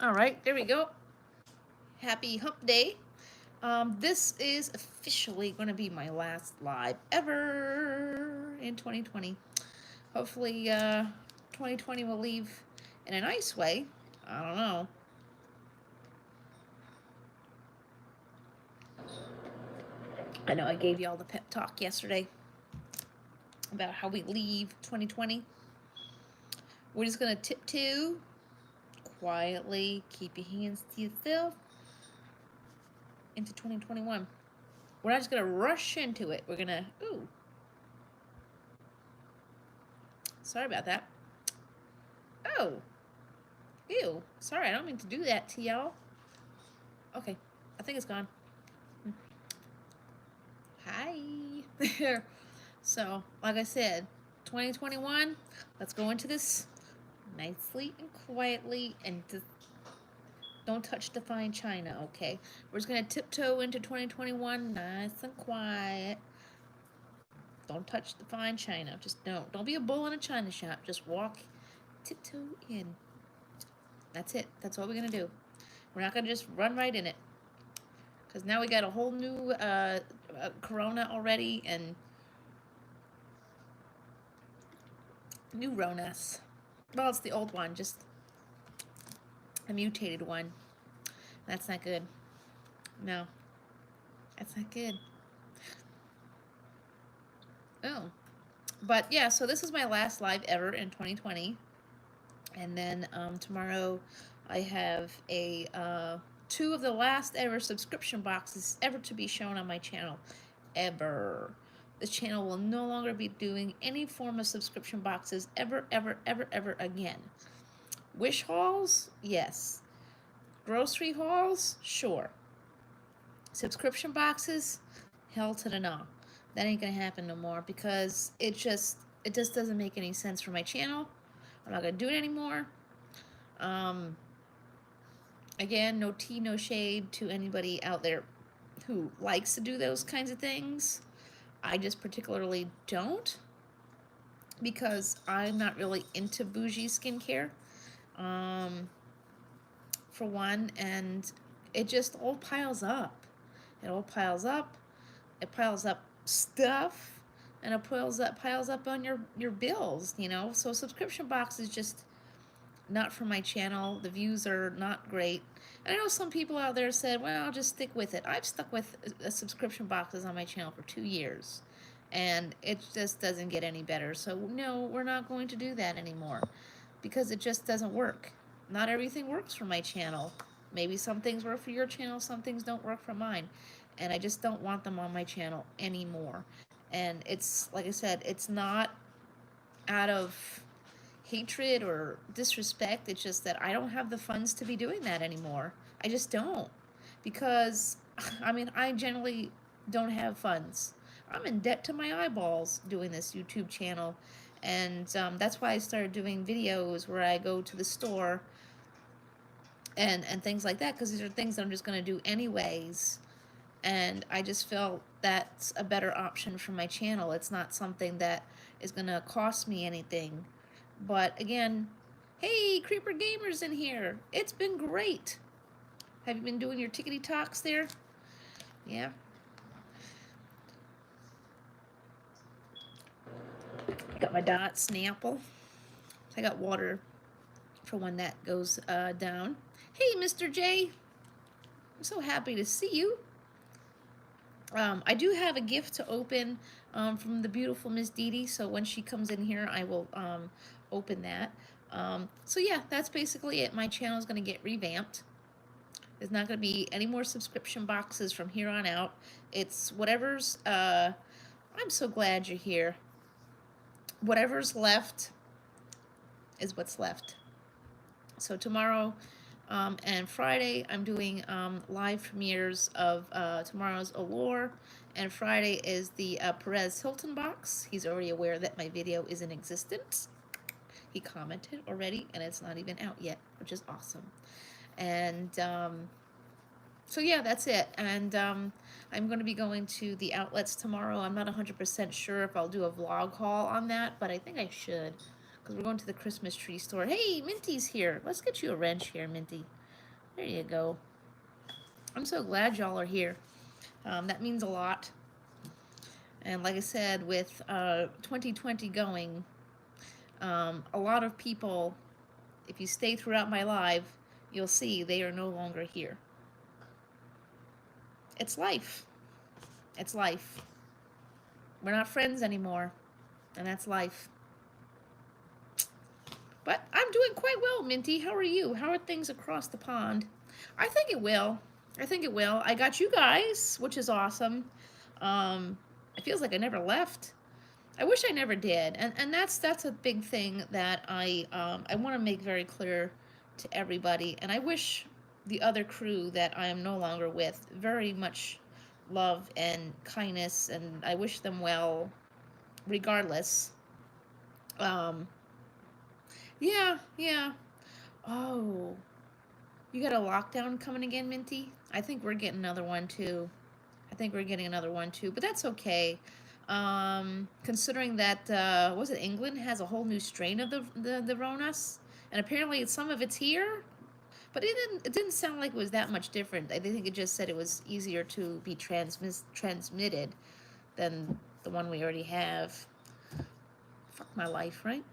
All right, there we go. Happy hump day. This is officially going to be my last live ever in 2020. Hopefully, 2020 will leave in a nice way. I don't know. I know I gave you all the pep talk yesterday about how we leave 2020. We're just going to tiptoe quietly, keep your hands to yourself into 2021. We're not just going to rush into it. We're going to, ooh, sorry about that. Oh, ew. Sorry, I don't mean to do that to y'all. Okay, I think it's gone. Hi. So, like I said, 2021, let's go into this nicely and quietly and just don't touch the fine china, okay? We're just going to tiptoe into 2021 nice and quiet. Don't touch the fine china. Just don't. Don't be a bull in a china shop. Just walk, tiptoe in. That's it. That's all we're going to do. We're not going to just run right in it. Because now we got a whole new Corona already and new Ronas. Well, it's the old one, just a mutated one. That's not good. No, that's not good. Oh, but yeah, so this is my last live ever in 2020. And then tomorrow I have a two of the last ever subscription boxes ever to be shown on my channel. Ever. The channel will no longer be doing any form of subscription boxes ever, ever, ever, ever again. Wish hauls? Yes. Grocery hauls? Sure. Subscription boxes? Hell to the no. That ain't gonna happen no more because it just doesn't make any sense for my channel. I'm not gonna do it anymore. Again, no tea, no shade to anybody out there who likes to do those kinds of things. I just particularly don't because I'm not really into bougie skincare, for one, and it just all piles up. It all piles up. It piles up stuff, and it piles up on your bills, you know. So subscription box is just not for my channel. The views are not great. And I know some people out there said, well, I'll just stick with it. I've stuck with subscription boxes on my channel for 2 years, and it just doesn't get any better. So no, we're not going to do that anymore because it just doesn't work. Not everything works for my channel. Maybe some things work for your channel, some things don't work for mine. And I just don't want them on my channel anymore. And it's, like I said, it's not out of hatred or disrespect. It's just that I don't have the funds to be doing that anymore. I just don't. Because, I mean, I generally don't have funds. I'm in debt to my eyeballs doing this YouTube channel. And that's why I started doing videos where I go to the store and things like that, because these are things that I'm just going to do anyways. And I just felt that's a better option for my channel. It's not something that is going to cost me anything. But again, hey, Creeper Gamers in here. It's been great. Have you been doing your tickety talks there? Yeah. I got my dot Snapple. I got water for when that goes down. Hey, Mr. J. I'm so happy to see you. I do have a gift to open from the beautiful Miss Dee Dee, so when she comes in here, I will open that. So yeah, that's basically it. My channel is going to get revamped. There's not going to be any more subscription boxes from here on out. It's whatever's, I'm so glad you're here. Whatever's left is what's left. So tomorrow and Friday, I'm doing live premieres of tomorrow's Allure, and Friday is the Perez Hilton box. He's already aware that my video is in existence. He commented already, and it's not even out yet, which is awesome. And so yeah, that's it. And I'm going to be going to the outlets tomorrow. I'm not 100% sure if I'll do a vlog haul on that, but I think I should, because we're going to the Christmas tree store. Hey, Minty's here. Let's get you a wrench here, Minty. There you go. I'm so glad y'all are here. That means a lot. And like I said, with 2020 going, a lot of people, if you stay throughout my live, you'll see they are no longer here. It's life. It's life. We're not friends anymore, and that's life. But I'm doing quite well, Minty. How are you? How are things across the pond? I think it will. I think it will. I got you guys, which is awesome. It feels like I never left. I wish I never did, and that's a big thing that I want to make very clear to everybody. And I wish the other crew that I am no longer with very much love and kindness, and I wish them well, regardless. Um, yeah, yeah. Oh, you got a lockdown coming again, Minty? I think we're getting another one too. I think we're getting another one too, but that's okay. Considering that was it England has a whole new strain of the Ronas, and apparently some of it's here, but it didn't sound like it was that much different. I think it just said it was easier to be transmitted than the one we already have. Fuck my life, right?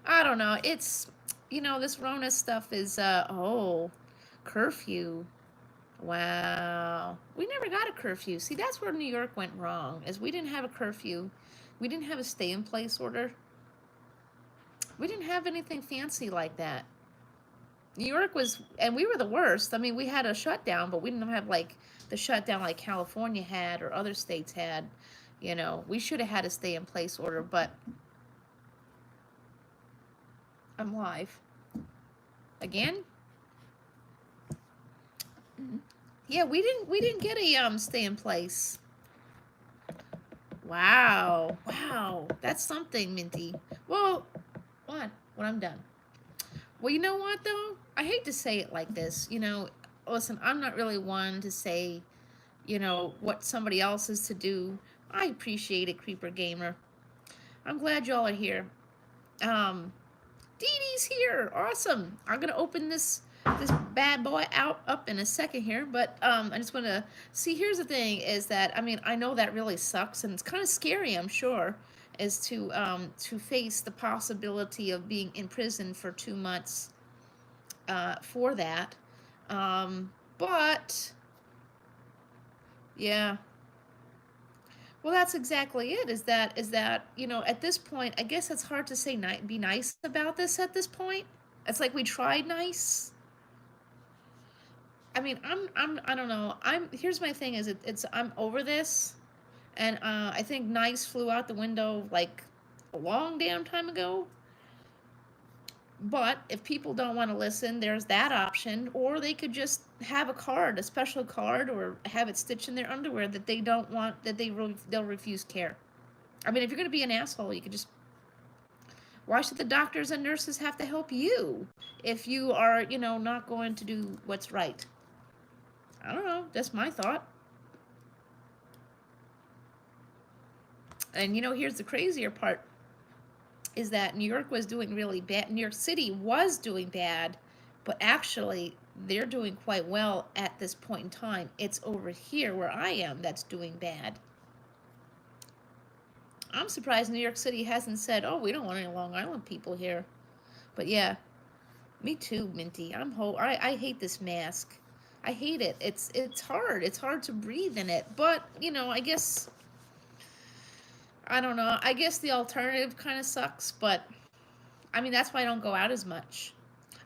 I don't know. It's this Rona stuff is curfew. Wow. We never got a curfew. See, that's where New York went wrong, is we didn't have a curfew. We didn't have a stay-in-place order. We didn't have anything fancy like that. New York was, and we were the worst. I mean, we had a shutdown, but we didn't have, like, the shutdown like California had or other states had. We should have had a stay-in-place order, but I'm live. Again? Yeah, we didn't get a stay in place. Wow. Wow. That's something, Minty. Well, what? When I'm done. Well, you know what though? I hate to say it like this. Listen, I'm not really one to say, what somebody else is to do. I appreciate it, Creeper Gamer. I'm glad y'all are here. Dee Dee's here. Awesome. I'm gonna open this bad boy up in a second here, but I just want to see. Here's the thing: is that I know that really sucks, and it's kind of scary. I'm sure, is to face the possibility of being in prison for 2 months for that. But yeah. Well, that's exactly it. Is that at this point, I guess it's hard to say be nice about this at this point. It's like we tried nice. I don't know. Here's my thing: is I'm over this, and I think nice flew out the window like a long damn time ago. But if people don't want to listen, there's that option, or they could just have a special card, or have it stitched in their underwear that they don't want, that they'll refuse care. I mean, if you're gonna be an asshole, you could just. Why should the doctors and nurses have to help you if you are, not going to do what's right? I don't know. That's my thought. And here's the crazier part: is that New York was doing really bad. New York City was doing bad, but actually they're doing quite well at this point in time. It's over here where I am that's doing bad. I'm surprised New York City hasn't said, "Oh, we don't want any Long Island people here." But yeah, me too, Minty. I hate this mask. I hate it. It's hard. It's hard to breathe in it. But I guess I don't know. I guess the alternative kind of sucks, but that's why I don't go out as much.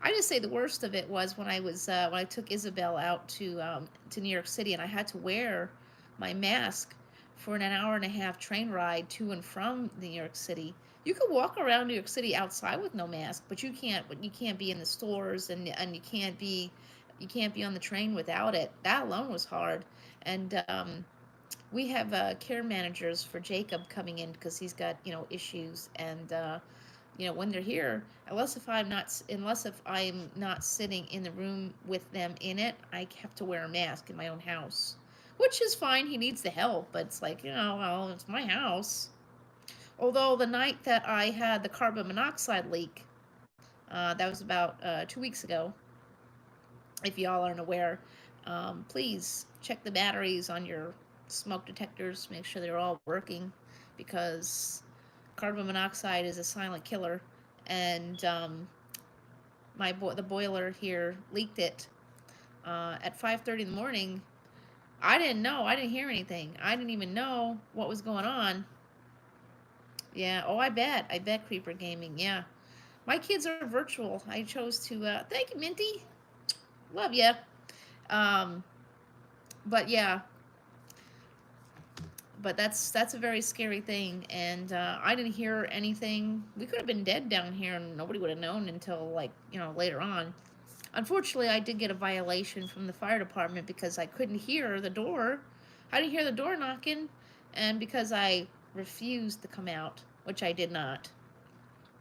I just say the worst of it was when I took Isabel out to New York City, and I had to wear my mask for an hour and a half train ride to and from New York City. You could walk around New York City outside with no mask, but you can't. But you can't be in the stores, and you can't be on the train without it. That alone was hard. And we have care managers for Jacob coming in because he's got issues, and when they're here, unless if I'm not sitting in the room with them in it, I have to wear a mask in my own house, which is fine. He needs the help, but it's like, well, it's my house. Although the night that I had the carbon monoxide leak, that was about 2 weeks ago. if y'all aren't aware, please check the batteries on your smoke detectors. Make sure they're all working, because carbon monoxide is a silent killer. And the boiler here leaked it at 5:30 in the morning. I didn't know. I didn't hear anything. I didn't even know what was going on. Yeah. Oh, I bet. I bet Creeper Gaming. Yeah. My kids are virtual. I chose to. Thank you, Minty. Love ya. Um, but yeah, but that's a very scary thing, and I didn't hear anything. We could have been dead down here, and nobody would have known until, like, later on. Unfortunately, I did get a violation from the fire department because I couldn't hear the door. I didn't hear the door knocking, and because I refused to come out, which I did not.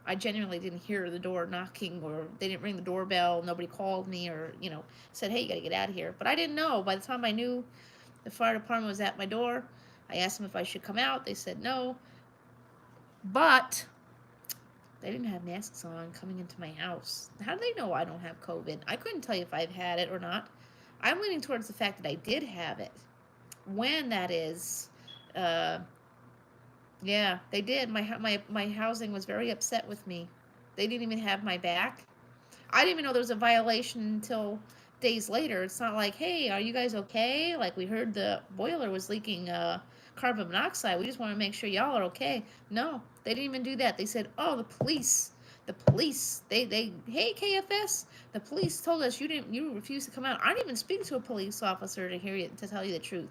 I genuinely didn't hear the door knocking, or they didn't ring the doorbell. Nobody called me, or said, "Hey, you gotta get out of here." But I didn't know. By the time I knew the fire department was at my door, I asked them if I should come out. They said no, but they didn't have masks on coming into my house. How do they know I don't have COVID? I couldn't tell you if I've had it or not. I'm leaning towards the fact that I did have it. When that is, uh, yeah, they did. My housing was very upset with me. They didn't even have my back. I didn't even know there was a violation until days later. It's not like, hey, are you guys okay? Like, we heard the boiler was leaking carbon monoxide. We just want to make sure y'all are okay. No, they didn't even do that. They said, oh, the police. Hey, KFS, the police told us you refused to come out. I didn't even speak to a police officer to tell you the truth.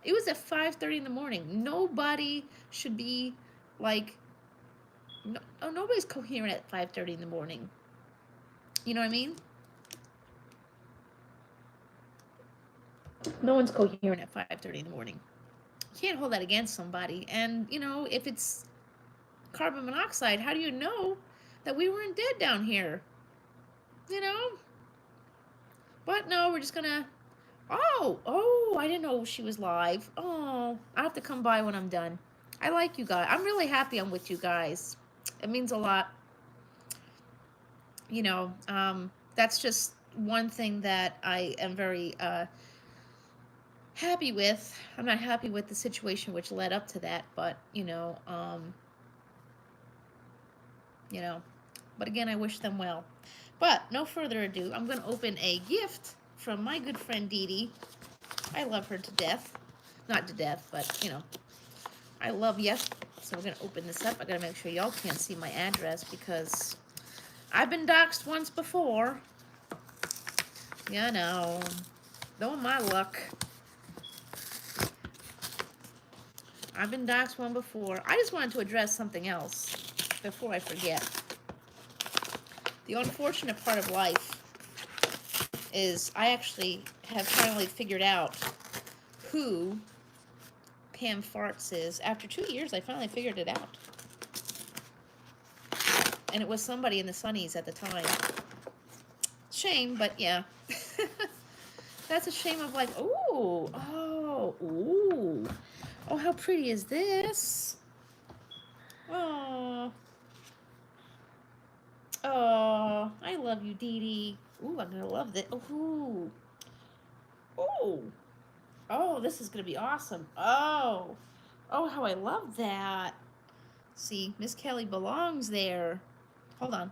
It was at 5:30 in the morning. Nobody should be, like, nobody's coherent at 5:30 in the morning. You know what I mean? No one's coherent at 5:30 in the morning. You can't hold that against somebody. And, if it's carbon monoxide, how do you know that we weren't dead down here? You know? But no, we're just gonna... Oh, I didn't know she was live. Oh, I have to come by when I'm done. I like you guys. I'm really happy I'm with you guys. It means a lot. That's just one thing that I am very happy with. I'm not happy with the situation which led up to that, but but again, I wish them well. But no further ado, I'm going to open a gift from my good friend Dee Dee. I love her to death. Not to death, but I love you. So we're going to open this up. I got to make sure y'all can't see my address because I've been doxxed once before. Yeah, no. Knowing my luck. I've been doxxed one before. I just wanted to address something else before I forget. The unfortunate part of life is I actually have finally figured out who Pam Farts is. After 2 years, I finally figured it out. And it was somebody in the Sunnies at the time. Shame, but yeah. That's a shame of like, ooh, oh, how pretty is this? Oh, I love you, Dee Dee. Ooh, I'm gonna love this. Ooh, oh, this is gonna be awesome. Oh, how I love that. See, Miss Kelly belongs there. Hold on.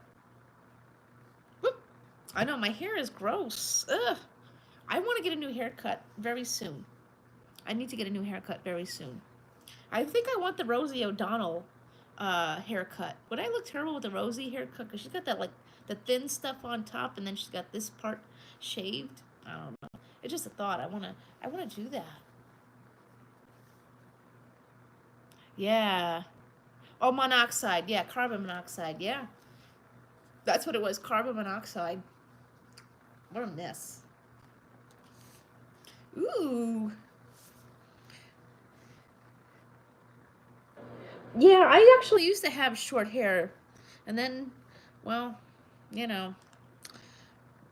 Whoop. I know my hair is gross. Ugh. I want to get a new haircut very soon. I need to get a new haircut very soon. I think I want the Rosie O'Donnell haircut. Would I look terrible with the Rosie haircut? Because she's got that, like, the thin stuff on top, and then she's got this part shaved. I don't know. It's just a thought. I wanna do that. Yeah. Oh, monoxide. Yeah, carbon monoxide. Yeah. That's what it was. Carbon monoxide. What a mess. Ooh. Yeah, I actually used to have short hair. And then, well,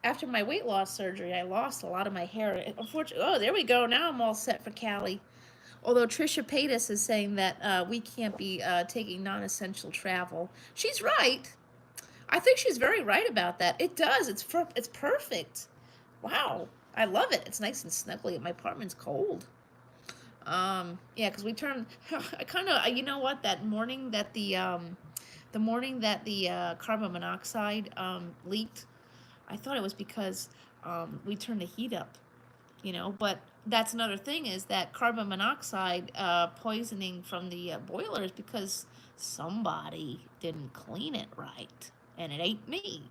after my weight loss surgery, I lost a lot of my hair. Unfortunately, oh, there we go. Now I'm all set for Cali. Although Trisha Paytas is saying that we can't be taking non-essential travel. She's right. I think she's very right about that. It does. It's perfect. Wow, I love it. It's nice and snuggly. My apartment's cold. Yeah, because we turned. I kind of, you know what? That morning that the morning that the carbon monoxide leaked, I thought it was because we turned the heat up. You know, but that's another thing is that carbon monoxide poisoning from the boiler is because somebody didn't clean it right, and it ain't me.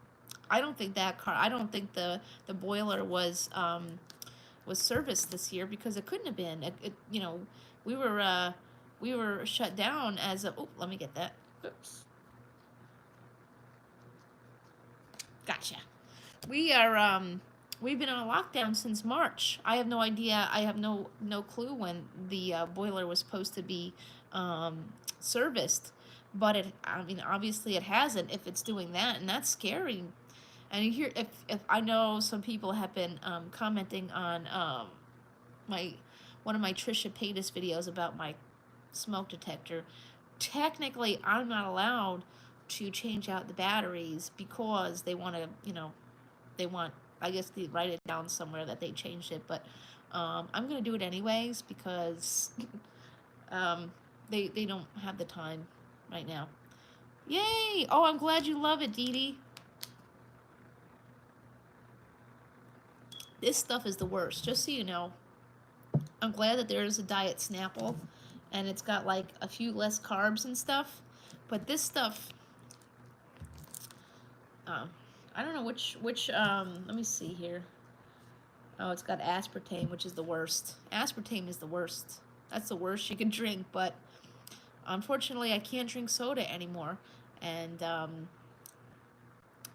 I don't think I don't think the boiler was serviced this year because it couldn't have been. You know, we were uh, we were shut down as a. Oh, let me get that. Oops, gotcha. We are we've been on a lockdown since March. I have no idea. I have no clue when the boiler was supposed to be serviced, but it. I mean, obviously it hasn't. If it's doing that, and that's scary. And you hear if I know some people have been commenting on my one of my Trisha Paytas videos about my smoke detector. Technically, I'm not allowed to change out the batteries because they want to, you know, they want, I guess they write it down somewhere that they changed it, but I'm gonna do it anyways because they don't have the time right now. Yay! Oh, I'm glad you love it, Dee Dee. This stuff is the worst. Just so you know, I'm glad that there is a diet Snapple, and it's got like a few less carbs and stuff. But this stuff, um, I don't know which. Let me see here. Oh, it's got aspartame, which is the worst. Aspartame is the worst. That's the worst you can drink. But unfortunately, I can't drink soda anymore. And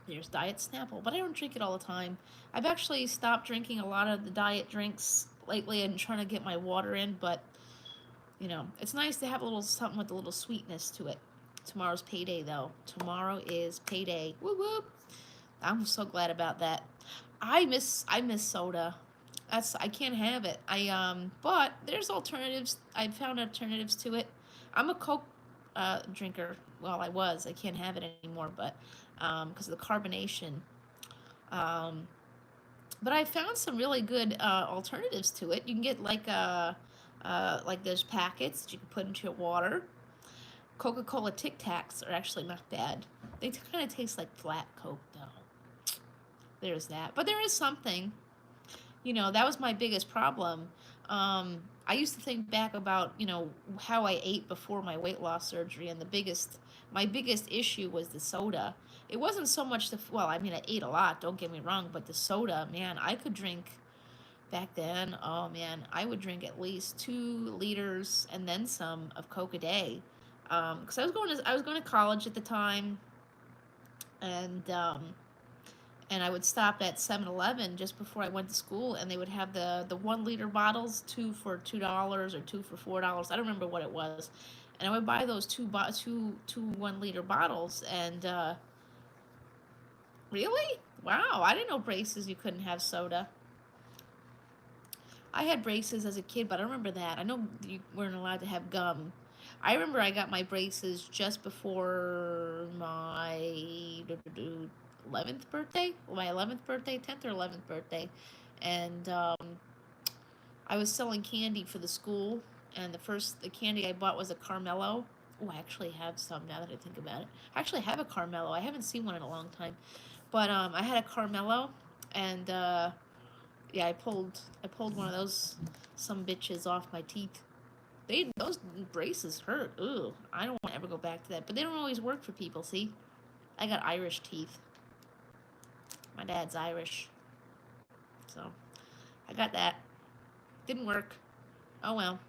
there's Diet Snapple, but I don't drink it all the time. I've actually stopped drinking a lot of the diet drinks lately and trying to get my water in. But you know, it's nice to have a little something with a little sweetness to it. Tomorrow's payday, though. Tomorrow is payday. Whoop whoop. I'm so glad about that. I miss soda. I can't have it. But there's alternatives. I found alternatives to it. I'm a Coke drinker. Well, I was. I can't have it anymore, but because of the carbonation. Um, but I found some really good alternatives to it. You can get like those packets that you can put into your water. Coca-Cola Tic Tacs are actually not bad. They kind of taste like flat Coke, though. There's that. But there is something. You know, that was my biggest problem. I used to think back about, you know, how I ate before my weight loss surgery, and my biggest issue was the soda. It wasn't so much well, I mean, I ate a lot, don't get me wrong, but the soda, man, I could drink back then. Oh man, I would drink at least 2 liters and then some of Coke a day. Because I was going to college at the time, and and I would stop at 7-Eleven just before I went to school, and they would have the 1 liter bottles, two for $2 or two for $4. I don't remember what it was, and I would buy those two 1 liter bottles. And really, wow, I didn't know braces you couldn't have soda. I had braces as a kid, but I don't remember that. I know you weren't allowed to have gum. I remember I got my braces just before my 11th birthday, 10th or 11th birthday, and I was selling candy for the school, and the candy I bought was a Carmelo. Oh, I actually have some now that I think about it. I actually have a Carmelo. I haven't seen one in a long time, but I had a Carmelo, and yeah, I pulled one of those some bitches off my teeth. Those braces hurt. Ooh, I don't want to ever go back to that. But they don't always work for people. See, I got Irish teeth. My dad's Irish, so I got that. Didn't work. Oh well.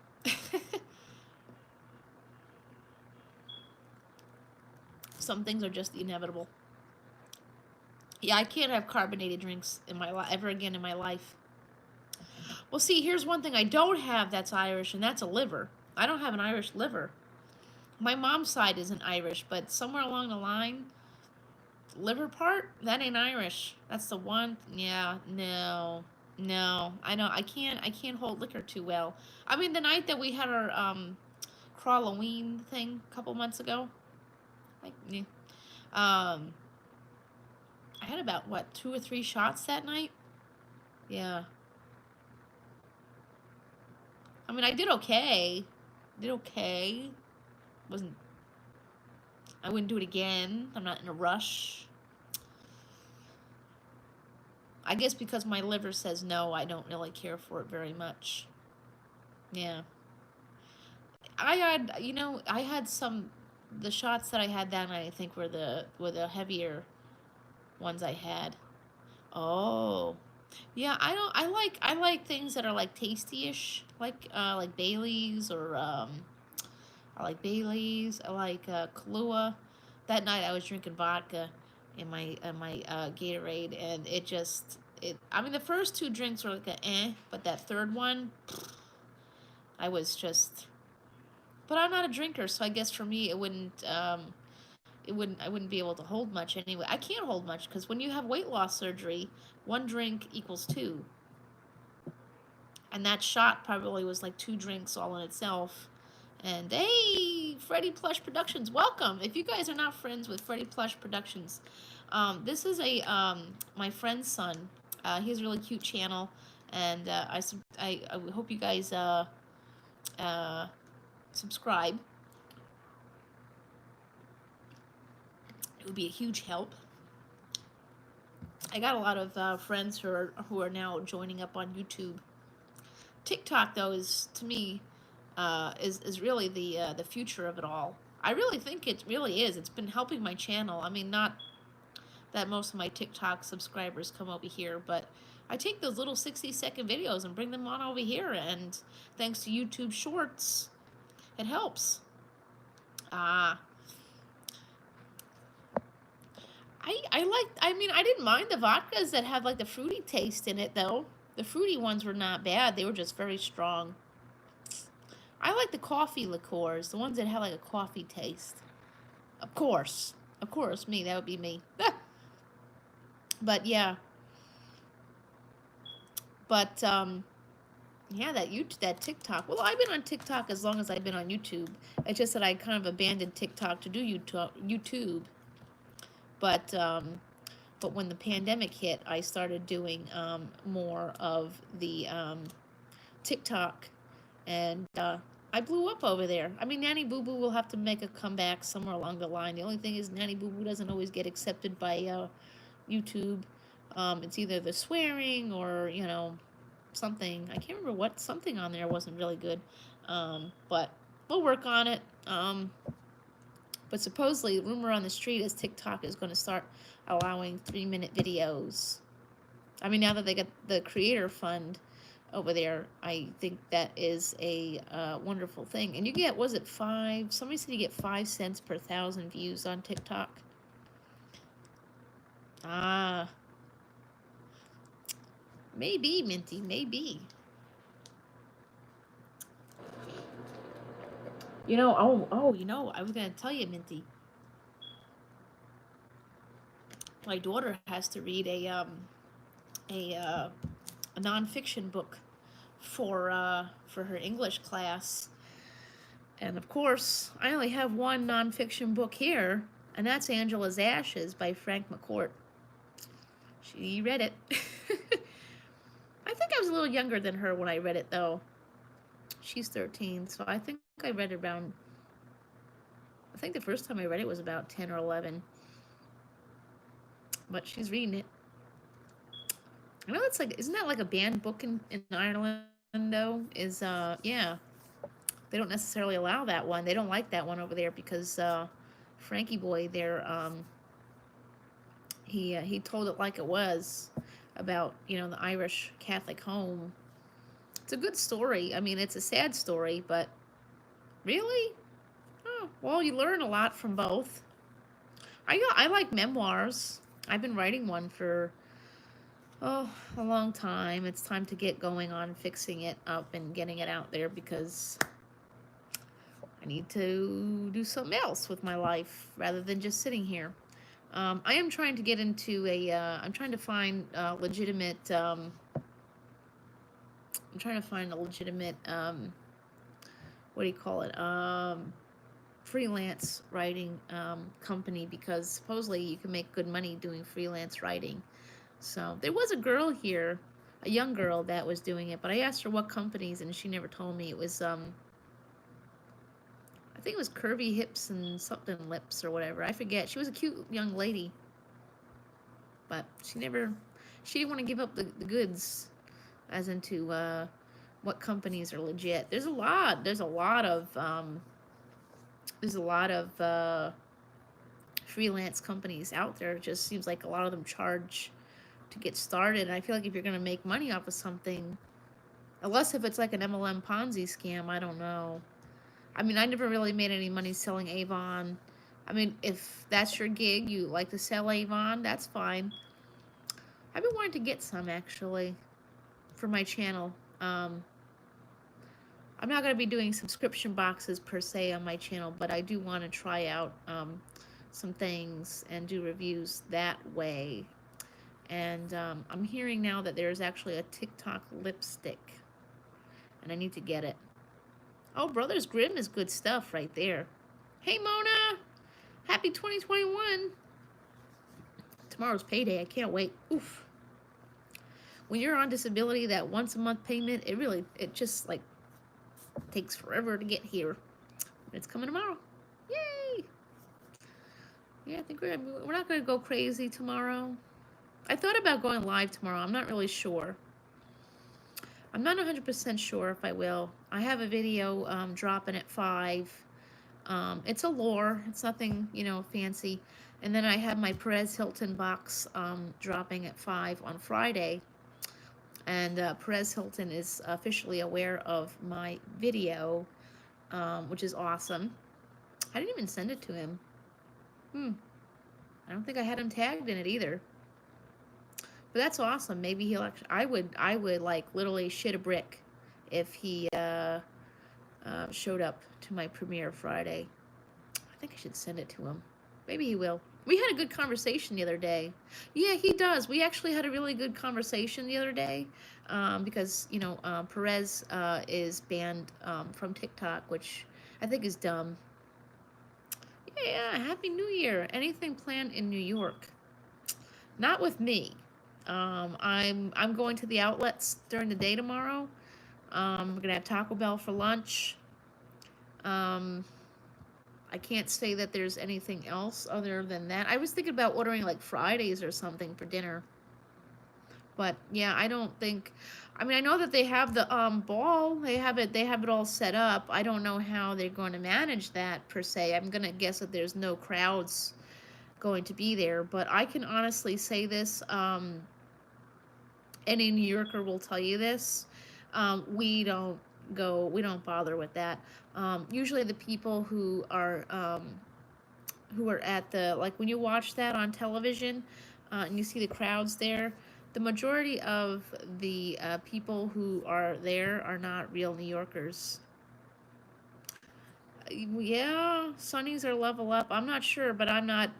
Some things are just inevitable. Yeah, I can't have carbonated drinks in my life ever again in my life. Well, see, here's one thing I don't have that's Irish, and that's a liver. I don't have an Irish liver. My mom's side isn't Irish, but somewhere along the line, liver part, that ain't Irish. That's the one. Yeah, no, no. I know. I can't hold liquor too well. I mean, the night that we had our Crawloween thing a couple months ago, like, yeah. I had about what 2 or 3 shots that night. Yeah. I mean, I did okay. Did okay. Wasn't. I wouldn't do it again. I'm not in a rush. I guess because my liver says no, I don't really care for it very much. Yeah. I had, I had some. The shots that I had that night, I think, were the heavier ones I had. Oh, yeah. I like things that are like tasty-ish, like Bailey's or I like Bailey's. I like Kahlua. That night I was drinking vodka in my Gatorade, and it. I mean, the first two drinks were like but that third one, I was just. But I'm not a drinker, so I guess for me I wouldn't be able to hold much anyway. I can't hold much because when you have weight loss surgery, one drink equals two, and that shot probably was like two drinks all in itself. And hey, Freddie Plush Productions, welcome. If you guys are not friends with Freddie Plush Productions, this is my friend's son. He has a really cute channel, and I hope you guys uh, subscribe. It would be a huge help. I got a lot of friends who are now joining up on YouTube. TikTok, though, is to me is really the future of it all. I really think it really is. It's been helping my channel. I mean, not that most of my TikTok subscribers come over here, but I take those little 60-second videos and bring them on over here, and thanks to YouTube Shorts, it helps. Ah, I mean, I didn't mind the vodkas that have like the fruity taste in it, though. The fruity ones were not bad. They were just very strong. I like the coffee liqueurs, the ones that have like a coffee taste. Of course. Of course, me. That would be me. But yeah. But yeah, that TikTok. Well, I've been on TikTok as long as I've been on YouTube. It's just that I kind of abandoned TikTok to do YouTube. But when the pandemic hit, I started doing more of the TikTok, and I blew up over there. I mean, Nanny Boo Boo will have to make a comeback somewhere along the line. The only thing is, Nanny Boo Boo doesn't always get accepted by YouTube. It's either the swearing or something. I can't remember what, something on there wasn't really good. But we'll work on it. But supposedly, rumor on the street is TikTok is going to start allowing 3-minute videos. I mean, now that they got the creator fund over there, I think that is a wonderful thing. And you get, was it 5? Somebody said you get 5 cents per 1,000 views on TikTok. Ah, maybe, Minty, maybe. I was gonna tell you, Minty. My daughter has to read a nonfiction book for her English class, and of course, I only have one nonfiction book here, and that's Angela's Ashes by Frank McCourt. She read it. I think I was a little younger than her when I read it, though. She's 13, so I think I read it around. I think the first time I read it was about 10 or 11. But she's reading it. I know it's like, isn't that like a banned book in Ireland, though? Yeah. They don't necessarily allow that one. They don't like that one over there because Frankie Boy there, he told it like it was about, the Irish Catholic home. It's a good story. I mean, it's a sad story, but really? Oh, well, you learn a lot from both. I like memoirs. I've been writing one for a long time. It's time to get going on fixing it up and getting it out there because I need to do something else with my life rather than just sitting here. I am trying to get into I'm trying to find legitimate. I'm trying to find a legitimate. What do you call it? Freelance writing company, because supposedly you can make good money doing freelance writing. So there was a girl here, a young girl that was doing it, but I asked her what companies, and she never told me. It was I think it was Curvy Hips and something Lips or whatever. I forget. She was a cute young lady, but she didn't want to give up the goods, as into what companies are legit. There's a lot of freelance companies out there. It just seems like a lot of them charge to get started. And I feel like if you're going to make money off of something, unless if it's like an MLM Ponzi scam, I don't know. I mean, I never really made any money selling Avon. I mean, if that's your gig, you like to sell Avon, that's fine. I've been wanting to get some, actually, for my channel. I'm not going to be doing subscription boxes per se on my channel, but I do want to try out some things and do reviews that way. And I'm hearing now that there's actually a TikTok lipstick, and I need to get it. Oh, Brothers Grimm is good stuff right there. Hey, Mona! Happy 2021! Tomorrow's payday. I can't wait. Oof. When you're on disability, that once a month payment, it just like takes forever to get here. It's coming tomorrow. Yay! Yeah, I think we're not going to go crazy tomorrow. I thought about going live tomorrow. I'm not really sure. I'm not 100% sure if I will. I have a video dropping at 5. It's a lore. It's nothing, fancy. And then I have my Perez Hilton box dropping at 5 on Friday. And Perez Hilton is officially aware of my video, which is awesome. I didn't even send it to him. I don't think I had him tagged in it either. But that's awesome. Maybe he'll actually. I would like literally shit a brick if he showed up to my premiere Friday. I think I should send it to him. Maybe he will. We had a good conversation the other day. Yeah, he does. We actually had a really good conversation the other day because, Perez is banned from TikTok, which I think is dumb. Yeah, Happy New Year. Anything planned in New York? Not with me. I'm going to the outlets during the day tomorrow. We're gonna have Taco Bell for lunch. I can't say that there's anything else other than that. I was thinking about ordering like Fridays or something for dinner. But yeah, I don't think. I mean, I know that they have the ball. They have it all set up. I don't know how they're going to manage that per se. I'm gonna guess that there's no crowds going to be there. But I can honestly say this. Any New Yorker will tell you this. We don't bother with that. Usually the people who are at the, like when you watch that on television and you see the crowds there, the majority of the people who are there are not real New Yorkers. Yeah, Sunnies are level up. I'm not sure, but I'm not,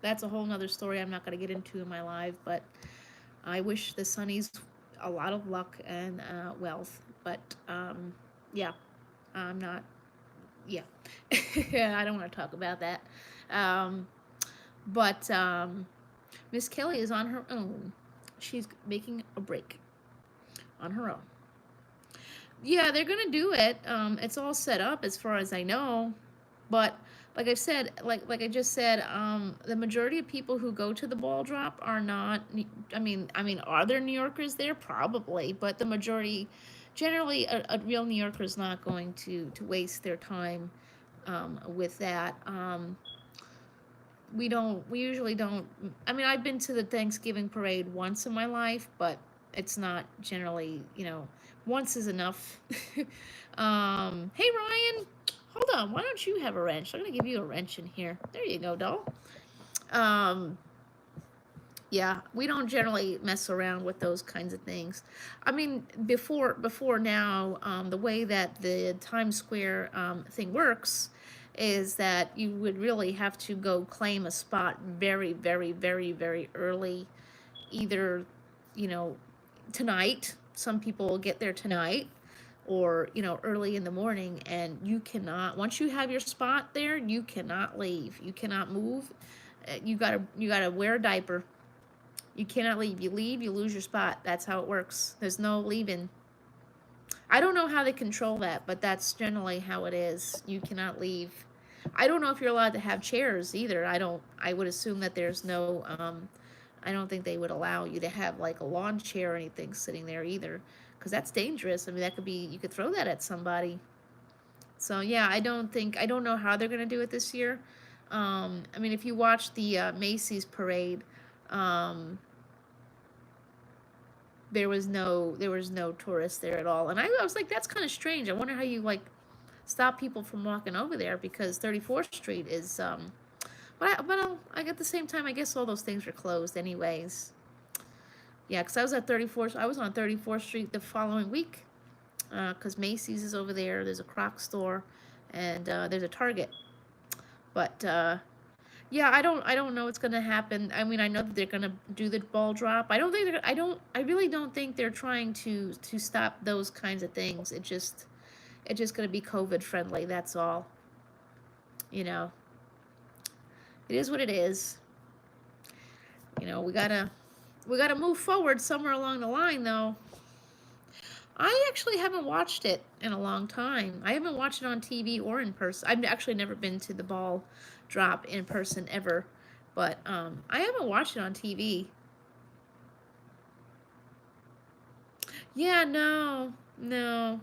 that's a whole nother story I'm not going to get into in my live, but I wish the Sunnies a lot of luck and wealth, but yeah, I'm not, yeah, I don't want to talk about that, but Miss Kelly is on her own. She's making a break on her own. Yeah, they're gonna do it. It's all set up as far as I know, but like I said, like I just said, the majority of people who go to the ball drop are not. I mean, are there New Yorkers there? Probably, but the majority, generally, a real New Yorker is not going to waste their time with that. We usually don't. I mean, I've been to the Thanksgiving parade once in my life, but it's not generally, once is enough. Hey, Ryan. Hold on, why don't you have a wrench? I'm going to give you a wrench in here. There you go, doll. Yeah, we don't generally mess around with those kinds of things. I mean, before now, the way that the Times Square thing works is that you would really have to go claim a spot very, very, very, very early. Either, tonight. Some people will get there tonight, or early in the morning, and you cannot, once you have your spot there, you cannot leave, you cannot move. You gotta wear a diaper, You cannot leave. You leave, you lose your spot. That's how it works. There's no leaving. I don't know how they control that, but that's generally how it is. You cannot leave. I don't know if you're allowed to have chairs either. I would assume that there's no, I don't think they would allow you to have like a lawn chair or anything sitting there either. Because that's dangerous. I mean, that could be, you could throw that at somebody. So yeah, I don't know how they're going to do it this year. I mean, if you watch the Macy's parade, um, there was no tourists there at all. And I was like, that's kind of strange. I wonder how you like stop people from walking over there, because 34th Street is but at the same time, I guess all those things are closed anyways. Yeah, because I was on 34th Street the following week, because Macy's is over there. There's a Crocs store, and there's a Target. But yeah, I don't know what's gonna happen. I mean, I know that they're gonna do the ball drop. I don't think they're. I really don't think they're trying to stop those kinds of things. It's just gonna be COVID friendly. That's all. You know, it is what it is. You know, we gotta move forward somewhere along the line, though. I actually haven't watched it in a long time. I haven't watched it on TV or in person. I've actually never been to the ball drop in person ever, but I haven't watched it on TV. Yeah, no, no.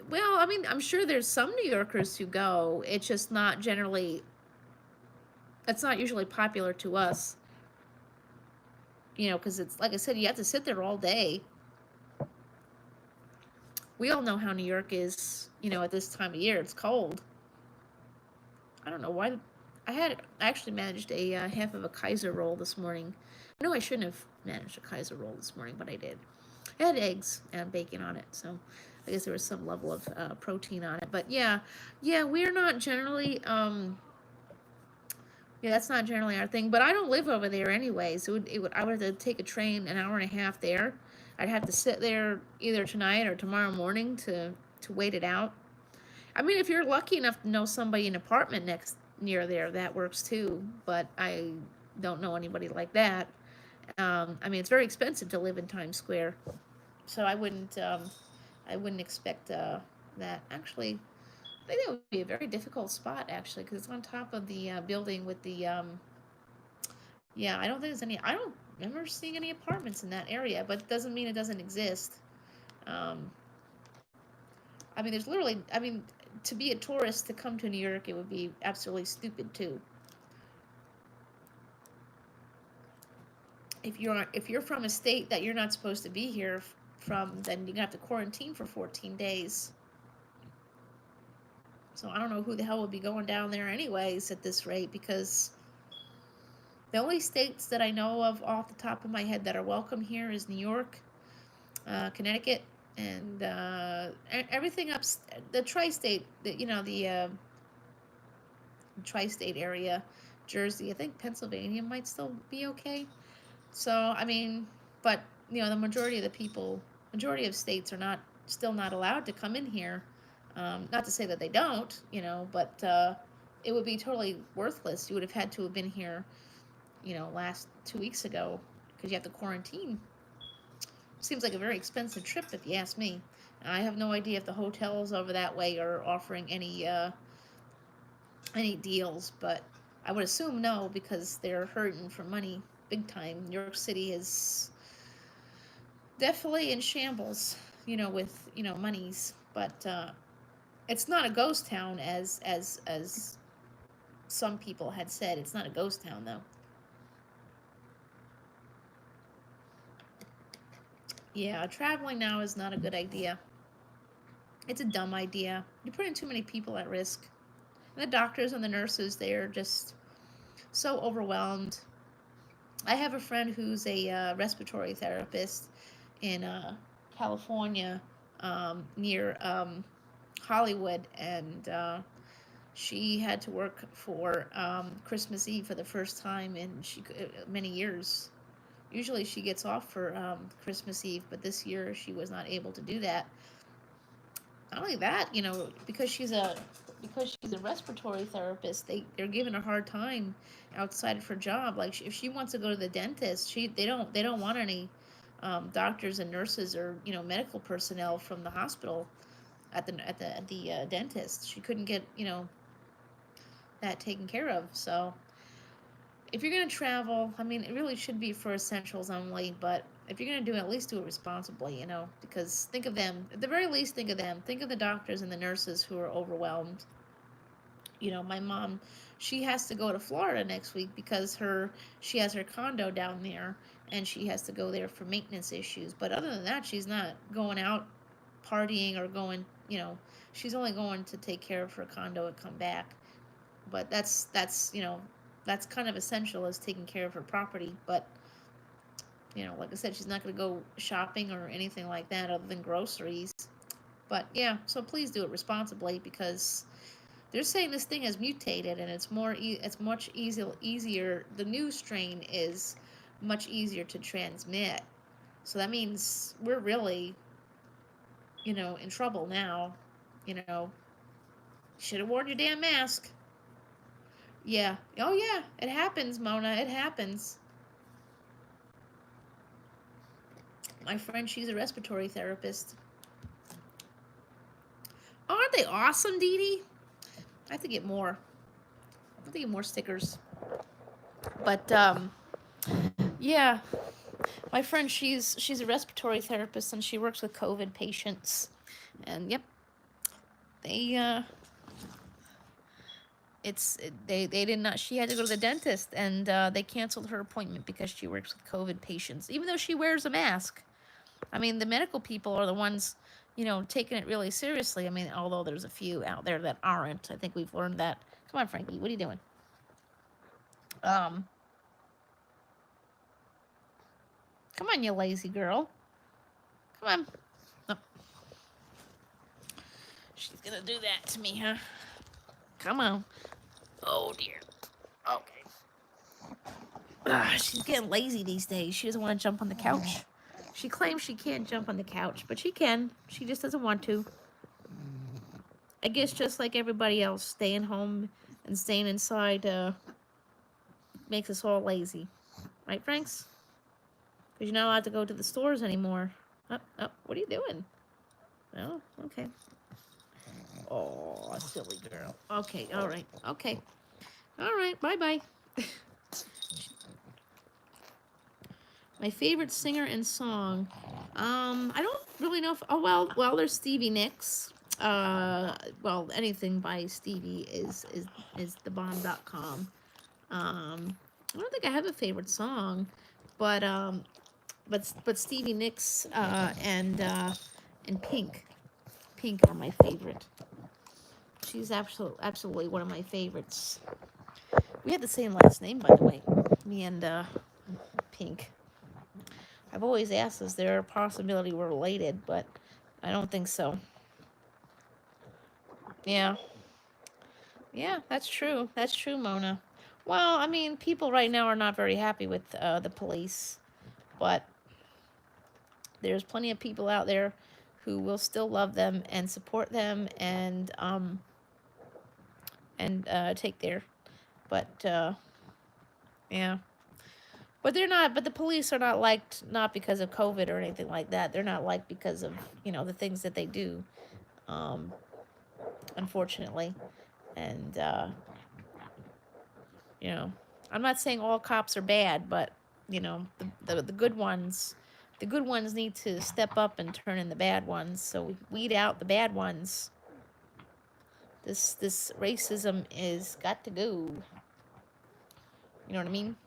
Well, I mean, I'm sure there's some New Yorkers who go. It's just not generally. It's not usually popular to us, you know, because it's like I said, you have to sit there all day. We all know how New York is, you know, at this time of year. It's cold. I don't know why. I actually managed a half of a Kaiser roll this morning. I know I shouldn't have managed a Kaiser roll this morning, but I did. It had eggs and bacon on it, so I guess there was some level of protein on it. But yeah, yeah, we're not generally. Yeah, that's not generally our thing. But I don't live over there anyways. I would have to take a train an hour and a half there. I'd have to sit there either tonight or tomorrow morning to wait it out. I mean, if you're lucky enough to know somebody in an apartment near there, that works too. But I don't know anybody like that. I mean, it's very expensive to live in Times Square, so I wouldn't expect that. Actually, I think it would be a very difficult spot actually, because it's on top of the building with the. Yeah, I don't think there's any. I don't remember seeing any apartments in that area, but it doesn't mean it doesn't exist. Um, I mean, there's literally. I mean, to be a tourist to come to New York, it would be absolutely stupid too. If you're from a state that you're not supposed to be here from, then you're gonna have to quarantine for 14 days. So I don't know who the hell would be going down there anyways at this rate, because the only states that I know of off the top of my head that are welcome here is New York, Connecticut, and everything up the tri-state, the tri-state area, Jersey. I think Pennsylvania might still be okay. So I mean, but the majority of the people, majority of states are still not allowed to come in here. Not to say that they don't, but it would be totally worthless. You would have had to have been here, last 2 weeks ago, because you have to quarantine. Seems like a very expensive trip, if you ask me. I have no idea if the hotels over that way are offering any deals, but I would assume no, because they're hurting for money big time. New York City is definitely in shambles, with monies, but it's not a ghost town as some people had said. It's not a ghost town though. Yeah, traveling now is not a good idea. It's a dumb idea. You're putting too many people at risk. And the doctors and the nurses, they're just so overwhelmed. I have a friend who's a respiratory therapist in California, near Hollywood, and she had to work for Christmas Eve for the first time in many years. Usually she gets off for Christmas Eve, but this year she was not able to do that. Not only that, because she's a because she's a respiratory therapist, they're giving her a hard time outside of her job. Like if she wants to go to the dentist, they don't want any doctors and nurses or medical personnel from the hospital at the dentist. She couldn't get that taken care of. So if you're gonna travel, I mean, it really should be for essentials only. But if you're gonna do it, at least do it responsibly, because think of them. At the very least, think of them. Think of the doctors and the nurses who are overwhelmed. My mom, she has to go to Florida next week because she has her condo down there, and she has to go there for maintenance issues. But other than that, she's not going out partying or going. She's only going to take care of her condo and come back. But that's kind of essential, as taking care of her property. But like I said, she's not going to go shopping or anything like that other than groceries. But yeah, so please do it responsibly, because they're saying this thing has mutated and it's much easier. The new strain is much easier to transmit. So that means we're really in trouble now. Should have worn your damn mask. Yeah. Oh, yeah. It happens, Mona. It happens. My friend, she's a respiratory therapist. Aren't they awesome, Dee Dee? I have to get more. I have to get more stickers. But, yeah. My friend, she's a respiratory therapist, and she works with COVID patients. And, yep. They did not. She had to go to the dentist, and they canceled her appointment because she works with COVID patients, even though she wears a mask. I mean, the medical people are the ones, taking it really seriously. I mean, although there's a few out there that aren't. I think we've learned that. Come on, Frankie, what are you doing? Come on, you lazy girl. Come on. Oh. She's gonna do that to me, huh? Come on. Oh, dear. Okay. She's getting lazy these days. She doesn't want to jump on the couch. She claims she can't jump on the couch, but she can. She just doesn't want to. I guess just like everybody else, staying home and staying inside makes us all lazy. Right, Franks? Because you're not allowed to go to the stores anymore. What are you doing? Oh, okay. Oh, silly girl. Okay, all right. Okay. All right, bye-bye. My favorite singer and song. I don't really know if... Oh, well, there's Stevie Nicks. Well, anything by Stevie is thebomb.com. I don't think I have a favorite song, but Stevie Nicks and Pink are my favorite. She's absolutely one of my favorites. We had the same last name, by the way, me and Pink. I've always asked, is there a possibility we're related, but I don't think so. Yeah. Yeah, that's true. That's true, Mona. Well, I mean, people right now are not very happy with the police, but there's plenty of people out there who will still love them and support them and take their, but yeah. But they're not. But the police are not liked, not because of COVID or anything like that. They're not liked because of the things that they do, unfortunately. And I'm not saying all cops are bad, but the good ones, need to step up and turn in the bad ones. So we weed out the bad ones. This racism is got to go. You know what I mean?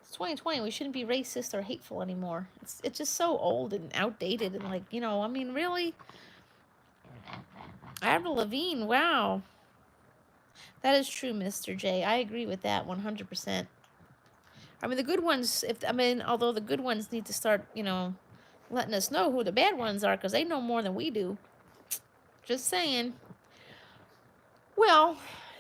It's 2020. We shouldn't be racist or hateful anymore. It's just so old and outdated and I mean, really? Avril Lavigne, wow. That is true, Mr. J. I agree with that 100%. I mean, the good ones, although the good ones need to start, letting us know who the bad ones are, because they know more than we do. Just saying. Well,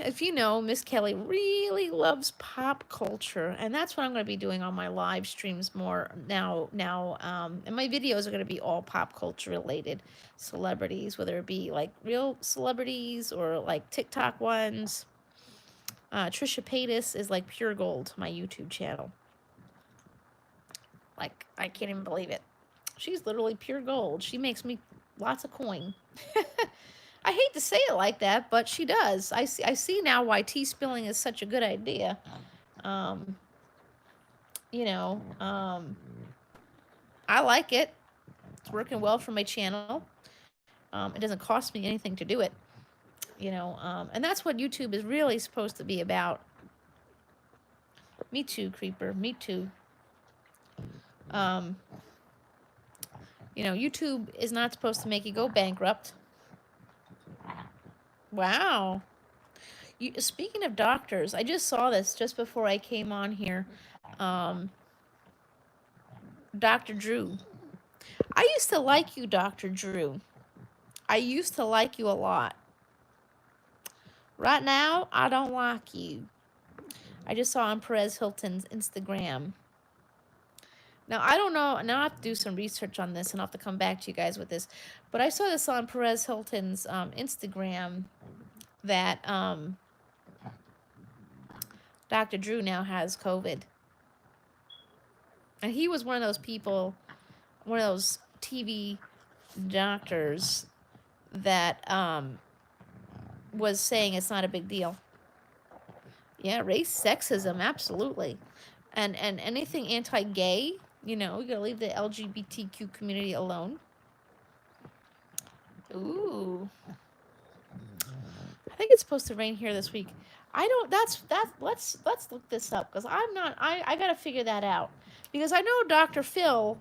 if you know, Miss Kelly really loves pop culture, and that's what I'm going to be doing on my live streams more now. And my videos are going to be all pop culture related, celebrities, whether it be like real celebrities or like TikTok ones. Trisha Paytas is like pure gold, my YouTube channel. Like, I can't even believe it. She's literally pure gold. She makes me lots of coin. I hate to say it like that, but she does. I see now why tea spilling is such a good idea. Um, I like it. It's working well for my channel. It doesn't cost me anything to do it. And that's what YouTube is really supposed to be about. Me too, Creeper. Me too. YouTube is not supposed to make you go bankrupt. Wow. Speaking of doctors, I just saw this just before I came on here. Dr. Drew. I used to like you, Dr. Drew. I used to like you a lot. Right now, I don't like you. I just saw on Perez Hilton's Instagram. Now, I don't know. Now I have to do some research on this, and I'll have to come back to you guys with this. But I saw this on Perez Hilton's Instagram that Dr. Drew now has COVID. And he was one of those people, one of those TV doctors that was saying it's not a big deal. Yeah, race sexism, absolutely. And anything anti-gay, you gotta leave the LGBTQ community alone. Ooh. I think it's supposed to rain here this week. Let's look this up, because I gotta figure that out. Because I know Dr. Phil,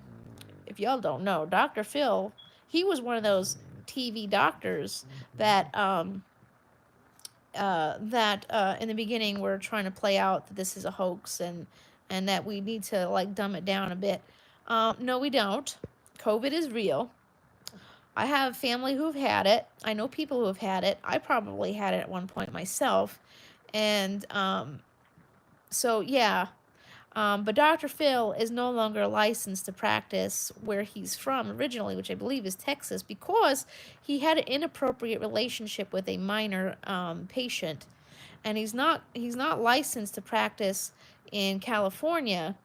if y'all don't know, Dr. Phil, he was one of those TV doctors that in the beginning were trying to play out that this is a hoax and that we need to like dumb it down a bit. No, we don't. COVID is real. I have family who've had it. I know people who have had it. I probably had it at one point myself. And so, yeah. But Dr. Phil is no longer licensed to practice where he's from originally, which I believe is Texas, because he had an inappropriate relationship with a minor patient. And he's not licensed to practice in California.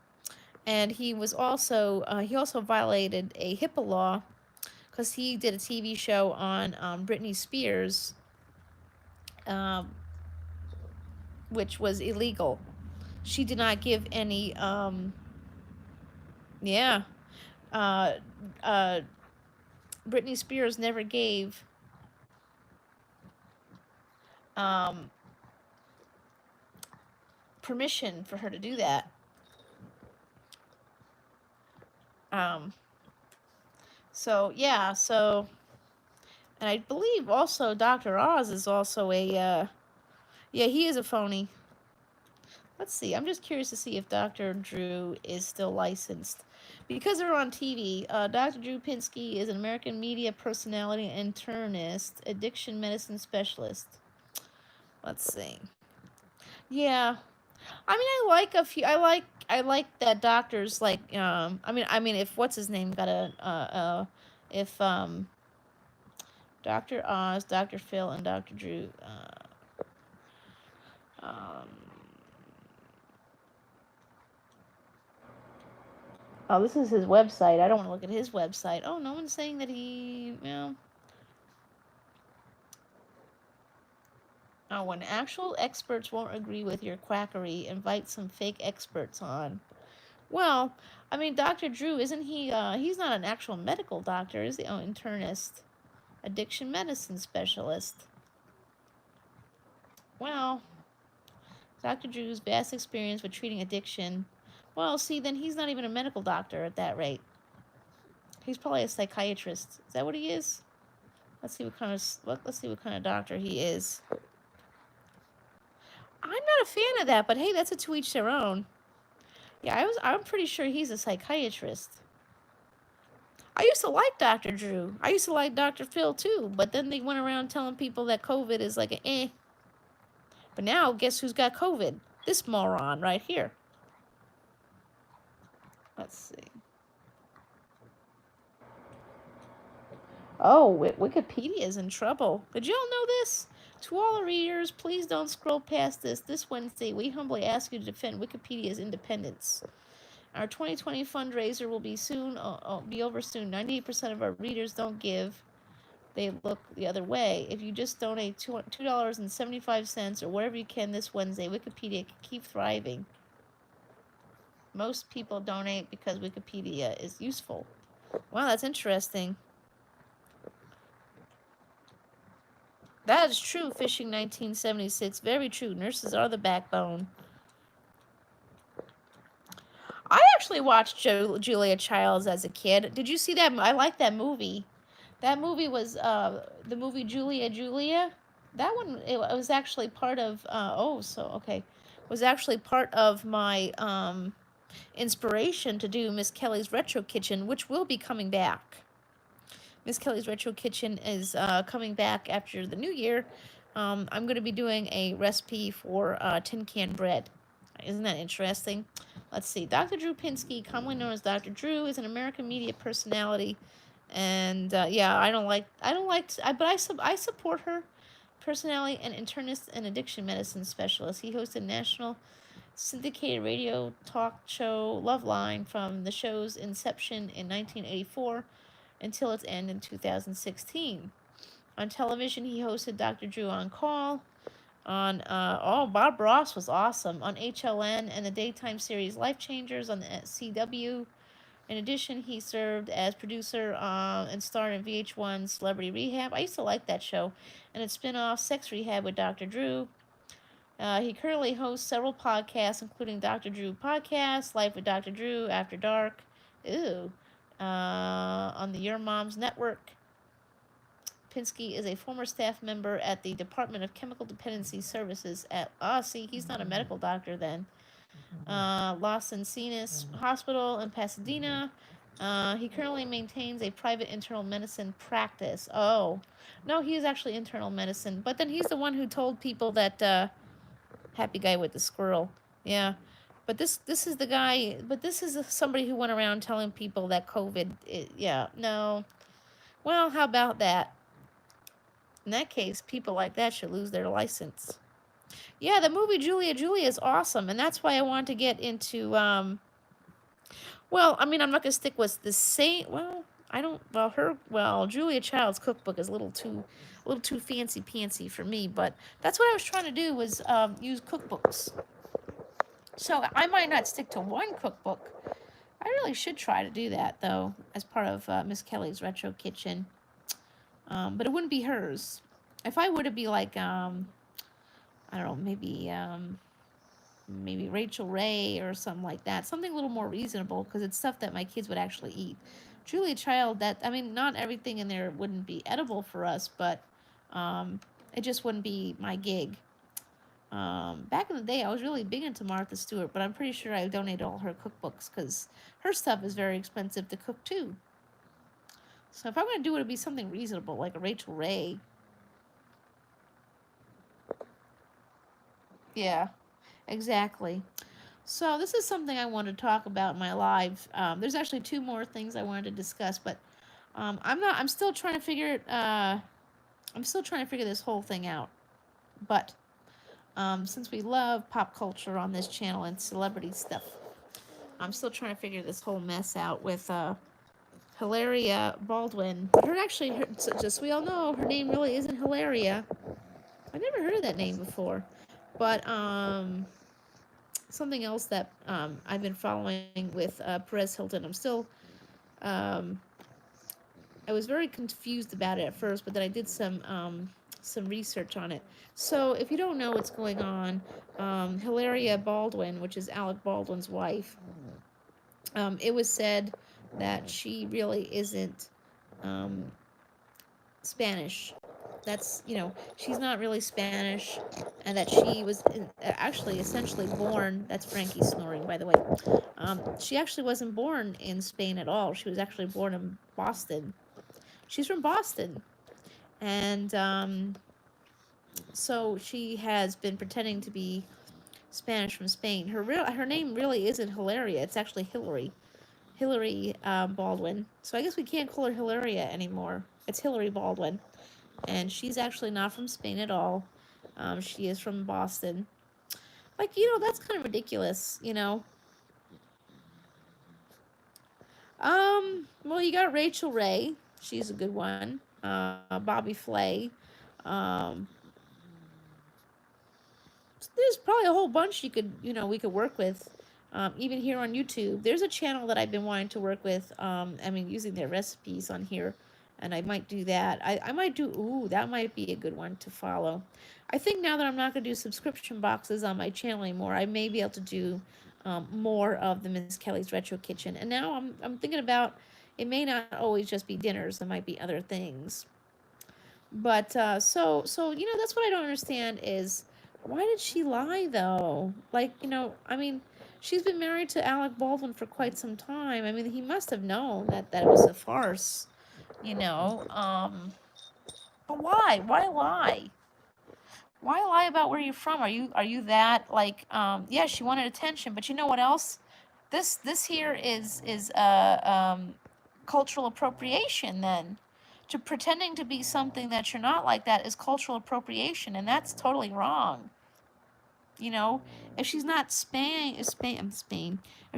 And he was also violated a HIPAA law, because he did a TV show on Britney Spears, which was illegal. She did not give any, Britney Spears never gave permission for her to do that. So, yeah, and I believe also Dr. Oz is also he is a phony. Let's see. I'm just curious to see if Dr. Drew is still licensed. Because they're on TV, Dr. Drew Pinsky is an American media personality, internist, addiction medicine specialist. Let's see. Yeah. I mean, I like a few. I like that doctors like. I mean, if what's his name got if Dr. Oz, Dr. Phil, and Dr. Drew. Oh, this is his website. I don't want to look at his website. Oh, no one's saying that he. Oh, when actual experts won't agree with your quackery, invite some fake experts on. Well, I mean, Dr. Drew, isn't he, he's not an actual medical doctor, is he? Oh, internist. Addiction medicine specialist. Well, Dr. Drew's vast experience with treating addiction. Well, see, then he's not even a medical doctor at that rate. He's probably a psychiatrist. Is that what he is? Let's see what kind of doctor he is. I'm not a fan of that, but hey, that's a to each their own. Yeah, I'm pretty sure he's a psychiatrist. I used to like Dr. Drew. I used to like Dr. Phil too, but then they went around telling people that COVID is like an But now, guess who's got COVID? This moron right here. Let's see. Oh, Wikipedia is in trouble. Did y'all know this? To all our readers, please don't scroll past this. This Wednesday, we humbly ask you to defend Wikipedia's independence. Our 2020 fundraiser will be over soon. 98% of our readers don't give. They look the other way. If you just donate $2.75 or whatever you can this Wednesday, Wikipedia can keep thriving. Most people donate because Wikipedia is useful. Wow, that's interesting. That is true, Fishing 1976. Very true. Nurses are the backbone. I actually watched Julia Childs as a kid. Did you see that? I like that movie. That movie was the movie Julia. That one, it was actually part of, was actually part of my inspiration to do Miss Kelly's Retro Kitchen, which will be coming back. Miss Kelly's Retro Kitchen is coming back after the new year. I'm going to be doing a recipe for tin can bread. Isn't that interesting? Let's see. Dr. Drew Pinsky, commonly known as Dr. Drew, is an American media personality, and yeah, I support her. Personality and internist and addiction medicine specialist. He hosted national syndicated radio talk show Loveline from the show's inception in 1984 until its end in 2016. On television, he hosted Dr. Drew on Call. On Bob Ross was awesome on HLN and the daytime series Life Changers on the CW. In addition, he served as producer and starred in VH1's Celebrity Rehab. I used to like that show, and its spin-off Sex Rehab with Dr. Drew. He currently hosts several podcasts, including Dr. Drew Podcast, Life with Dr. Drew, After Dark, on the Your Mom's Network. Pinsky is a former staff member at the Department of Chemical Dependency Services at, he's not a medical doctor then, Los Encinas Hospital in Pasadena. He currently maintains a private internal medicine practice. Oh, no, he is actually internal medicine. But then he's the one who told people that, happy guy with the squirrel. Yeah. But this is the guy, but this is somebody who went around telling people that COVID, no. Well, how about that? In that case, people like that should lose their license. Yeah, the movie Julia is awesome, and that's why I want to get into, I'm not going to stick with the same, Julia Child's cookbook is a little too fancy-pantsy for me, but that's what I was trying to do was use cookbooks. So I might not stick to one cookbook. I really should try to do that, though, as part of Miss Kelly's Retro Kitchen. But it wouldn't be hers. If I were to be like, I don't know, maybe Rachel Ray or something like that. Something a little more reasonable, because it's stuff that my kids would actually eat. Julia Child, not everything in there wouldn't be edible for us, but it just wouldn't be my gig. Back in the day, I was really big into Martha Stewart, but I'm pretty sure I donated all her cookbooks, because her stuff is very expensive to cook, too. So if I'm going to do it, it'd be something reasonable, like a Rachel Ray. Yeah, exactly. So this is something I want to talk about in my live. There's actually two more things I wanted to discuss, but I'm still trying to figure this whole thing out. But since we love pop culture on this channel and celebrity stuff, I'm still trying to figure this whole mess out with Hilaria Baldwin. But just so we all know, her name really isn't Hilaria. I've never heard of that name before. But something else that I've been following with Perez Hilton. I'm still, I was very confused about it at first, but then I did some research on it. So if you don't know what's going on, Hilaria Baldwin, which is Alec Baldwin's wife, it was said that she really isn't Spanish. That's, she's not really Spanish, and that she was actually essentially born, that's Frankie snoring, by the way. She actually wasn't born in Spain at all. She was actually born in Boston. She's from Boston. And So she has been pretending to be Spanish from Spain. Her name really isn't Hilaria. It's actually Hillary. Hillary Baldwin. So I guess we can't call her Hilaria anymore. It's Hillary Baldwin, and she's actually not from Spain at all. She is from Boston. Like, that's kind of ridiculous. Well, you got Rachel Ray. She's a good one. Bobby Flay. Um, there's probably a whole bunch we could work with. Even here on YouTube, there's a channel that I've been wanting to work with. Using their recipes on here, and I might do that. I might do. Ooh, that might be a good one to follow. I think now that I'm not going to do subscription boxes on my channel anymore, I may be able to do more of the Miss Kelly's Retro Kitchen. And now I'm thinking about, it may not always just be dinners. There might be other things. But that's what I don't understand is, why did she lie though? Like, she's been married to Alec Baldwin for quite some time. I mean, he must have known that it was a farce, you know. But why? Why lie? Why lie about where you're from? Are you that like yeah, she wanted attention, but you know what else? This here is cultural appropriation then. To pretending to be something that you're not like that is cultural appropriation, and that's totally wrong. If she's not Spain, if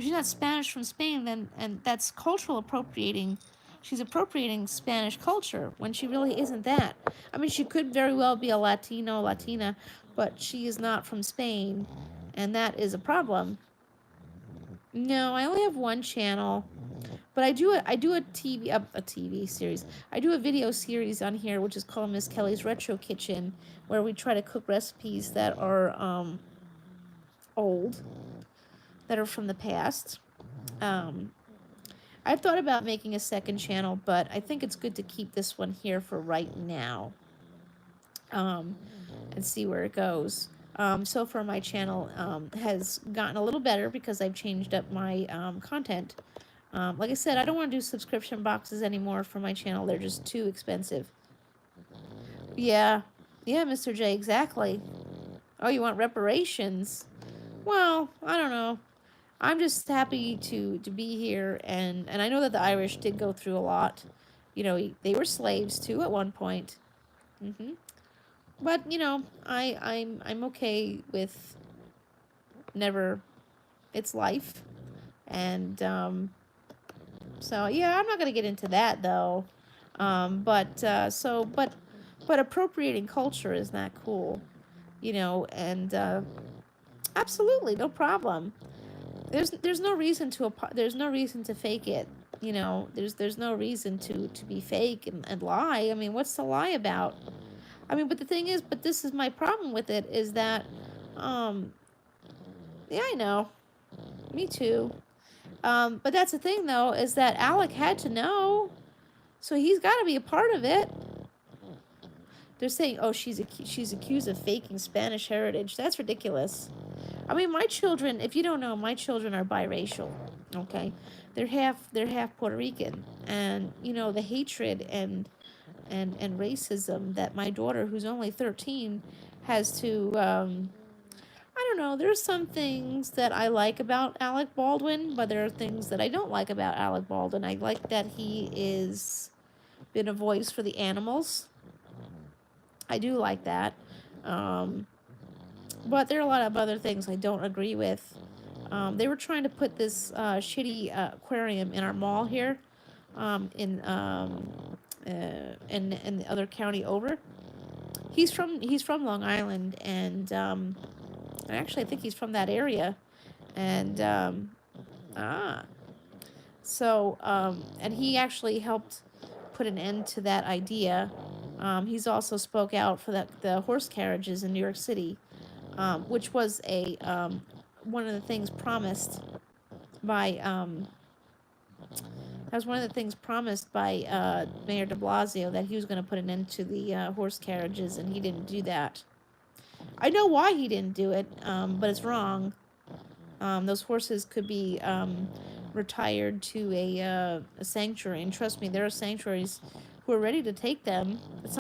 she's not Spanish from Spain, then and that's cultural appropriating. She's appropriating Spanish culture when she really isn't that. I mean, she could very well be a Latina, but she is not from Spain, and that is a problem. No, I only have one channel, but I do a TV series. I do a video series on here, which is called Miss Kelly's Retro Kitchen, where we try to cook recipes that are old, that are from the past. I thought about making a second channel, but I think it's good to keep this one here for right now, and see where it goes. So far, my channel has gotten a little better because I've changed up my content. Like I said, I don't want to do subscription boxes anymore for my channel. They're just too expensive. Yeah, Mr. J, exactly. Oh, you want reparations? Well, I don't know. I'm just happy to be here, and I know that the Irish did go through a lot. They were slaves too at one point. But I'm okay with never. It's life, and so yeah, I'm not gonna get into that though. But appropriating culture is not cool, and absolutely no problem. There's no reason to fake it. There's no reason to be fake and lie. I mean, what's to lie about? I mean, but the thing is, but this is my problem with it, is that, yeah, I know, me too. But that's the thing, though, is that Alec had to know, so he's got to be a part of it. They're saying, oh, she's accused of faking Spanish heritage. That's ridiculous. I mean, my children, if you don't know, my children are biracial. Okay, they're half Puerto Rican, and the hatred and racism that my daughter, who's only 13, has to. I don't know. There's some things that I like about Alec Baldwin, but there are things that I don't like about Alec Baldwin. I like that he is been a voice for the animals. I do like that. But there are a lot of other things I don't agree with. They were trying to put this shitty aquarium in our mall here, in the other county over. He's from Long Island, and actually I think he's from that area, and and he actually helped put an end to that idea. He's also spoke out for the horse carriages in New York City, which was one of the things promised by Mayor de Blasio, that he was going to put an end to the horse carriages, and he didn't do that. I know why he didn't do it, but it's wrong. Those horses could be retired to a sanctuary, and trust me, there are sanctuaries who are ready to take them. It's